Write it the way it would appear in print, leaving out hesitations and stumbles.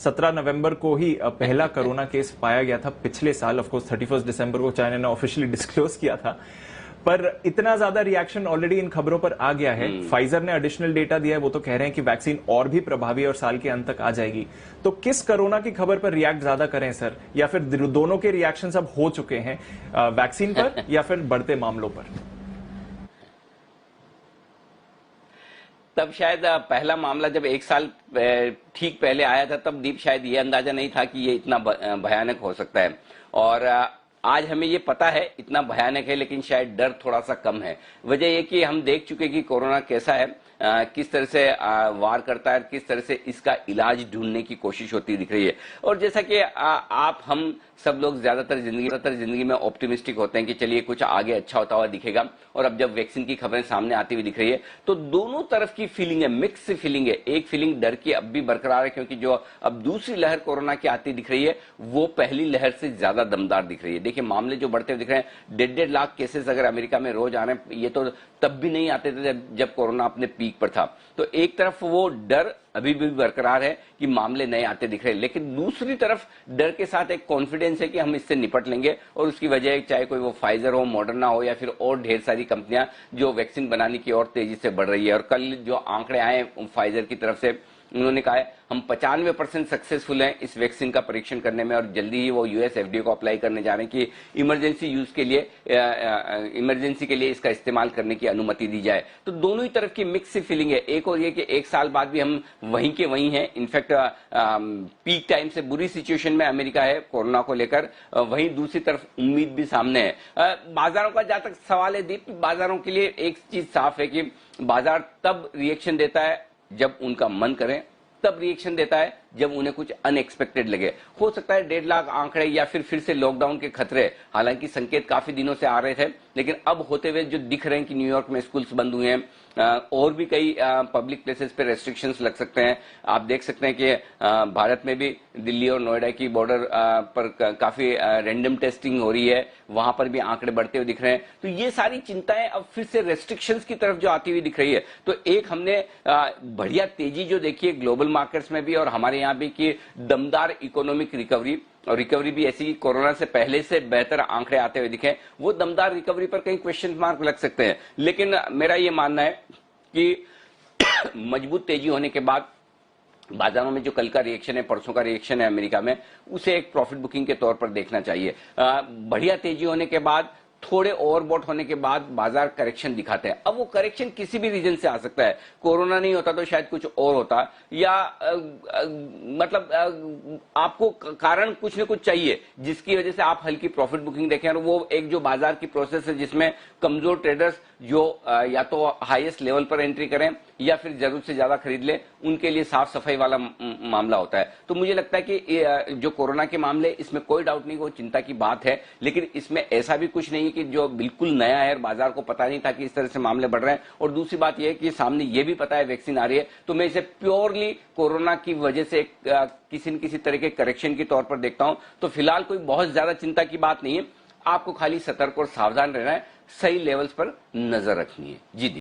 17 नवंबर को ही पहला corona case पाया गया था पिछले साल। ऑफ कोर्स 31 दिसंबर को चाइना ने ऑफिशियली डिस्क्लोज किया था, पर इतना ज्यादा रिएक्शन ऑलरेडी इन खबरों पर आ गया है। फाइजर ने एडिशनल डेटा दिया है, वो तो कह रहे हैं कि वैक्सीन और भी प्रभावी और साल के अंत तक आ जाएगी। तो किस कोरोना की खबर पर रिएक्ट ज्यादा करें सर, या फिर दोनों के रिएक्शन अब हो चुके हैं, वैक्सीन पर या फिर बढ़ते मामलों पर? तब शायद पहला मामला जब एक साल ठीक पहले आया था, तब दीप शायद ये अंदाजा नहीं था कि ये इतना भयानक हो सकता है। और आज हमें ये पता है इतना भयानक है, लेकिन शायद डर थोड़ा सा कम है। वजह ये कि हम देख चुके कि कोरोना कैसा है, किस तरह से वार करता है, किस तरह से इसका इलाज ढूंढने की कोशिश होती दिख रही है। और जैसा कि आप हम सब लोग ज्यादातर जिंदगी में ऑप्टिमिस्टिक होते हैं कि चलिए कुछ आगे अच्छा होता हुआ दिखेगा, और अब जब वैक्सीन की खबरें सामने आती हुई दिख रही है तो दोनों तरफ की फीलिंग है, मिक्स फीलिंग है। एक फीलिंग डर की अब भी बरकरार है, क्योंकि जो अब दूसरी लहर कोरोना की आती दिख रही है वो पहली लहर से ज्यादा दमदार दिख रही है। देखिए मामले जो बढ़ते हुए दिख रहे हैं, 1.5 लाख केसेस अगर अमेरिका में रोज आ रहे हैं, ये तो तब भी नहीं आते थे जब कोरोना अपने पीक पर था। तो एक तरफ वो डर अभी भी बरकरार है कि मामले नए आते दिख रहे हैं, लेकिन दूसरी तरफ डर के साथ एक कॉन्फिडेंस है कि हम इससे निपट लेंगे। और उसकी वजह चाहे कोई वो फाइजर हो, मॉडर्ना हो, या फिर और ढेर सारी कंपनियां जो वैक्सीन बनाने की और तेजी से बढ़ रही है। और कल जो आंकड़े आए फाइजर की तरफ से, उन्होंने कहा है हम 95% सक्सेसफुल हैं इस वैक्सीन का परीक्षण करने में, और जल्दी ही वो यूएस एफडीए को अप्लाई करने जा रहे हैं कि इमरजेंसी यूज के लिए, इमरजेंसी के लिए इसका इस्तेमाल करने की अनुमति दी जाए। तो दोनों ही तरफ की मिक्स फीलिंग है। एक और ये कि एक साल बाद भी हम वहीं के वहीं हैं। इनफैक्ट पीक टाइम से बुरी सिचुएशन में अमेरिका है कोरोना को लेकर, वहीं दूसरी तरफ उम्मीद भी सामने है। बाजारों का जहां तक सवाल है दीप, बाजारों के लिए एक चीज साफ है कि बाजार तब रिएक्शन देता है जब उनका मन करे, तब रिएक्शन देता है जब उन्हें कुछ अनएक्सपेक्टेड लगे। हो सकता है 1.5 लाख आंकड़े या फिर से लॉकडाउन के खतरे, हालांकि संकेत काफी दिनों से आ रहे थे, लेकिन अब होते हुए जो दिख रहे हैं कि न्यूयॉर्क में स्कूल्स बंद हुए हैं, और भी कई पब्लिक प्लेसेस पे रेस्ट्रिक्शंस लग सकते हैं। आप देख सकते हैं कि भारत में भी दिल्ली और नोएडा की बॉर्डर पर काफी रैंडम टेस्टिंग हो रही है, वहां पर भी आंकड़े बढ़ते हुए दिख रहे हैं। तो ये सारी चिंताएं अब फिर से रेस्ट्रिक्शंस की तरफ जो आती हुई दिख रही है। तो एक हमने बढ़िया तेजी जो देखी है ग्लोबल मार्केट्स में भी और हमारे यहाँ भी कि दमदार इकोनॉमिक रिकवरी, और रिकवरी भी ऐसी कोरोना से पहले से बेहतर आंकड़े आते हुए दिखे, वो दमदार रिकवरी पर कई क्वेश्चन मार्क लग सकते हैं। लेकिन मेरा ये मानना है कि मजबूत तेजी होने के बाद बाजारों में जो कल का रिएक्शन है, परसों का रिएक्शन है अमेरिका में, उसे एक प्रॉफिट बुकिंग के तौर पर देखना चाहिए। बढ़िया तेजी होने के बाद, थोड़े ओवरबॉट होने के बाद बाजार करेक्शन दिखाते हैं। अब वो करेक्शन किसी भी रीजन से आ सकता है। कोरोना नहीं होता तो शायद कुछ और होता, या मतलब आपको कारण कुछ न कुछ चाहिए जिसकी वजह से आप हल्की प्रॉफिट बुकिंग देखें। और वो एक जो बाजार की प्रोसेस है जिसमें कमजोर ट्रेडर्स जो या तो हाईएस्ट लेवल पर एंट्री करें या फिर जरूरत से ज्यादा खरीद लें, उनके लिए साफ सफाई वाला मामला होता है। तो मुझे लगता है कि जो कोरोना के मामले, इसमें कोई डाउट नहीं, वो चिंता की बात है, लेकिन इसमें ऐसा भी कुछ नहीं है कि जो बिल्कुल नया है, बाजार को पता नहीं था कि इस तरह से मामले बढ़ रहे हैं। और दूसरी बात यह है कि सामने ये भी पता है वैक्सीन आ रही है। तो मैं इसे प्योरली कोरोना की वजह से किसी न किसी तरह के करेक्शन के तौर पर देखता हूं। तो फिलहाल कोई बहुत ज्यादा चिंता की बात नहीं है, आपको खाली सतर्क और सावधान रहना है, सही लेवल्स पर नजर रखनी है। जी।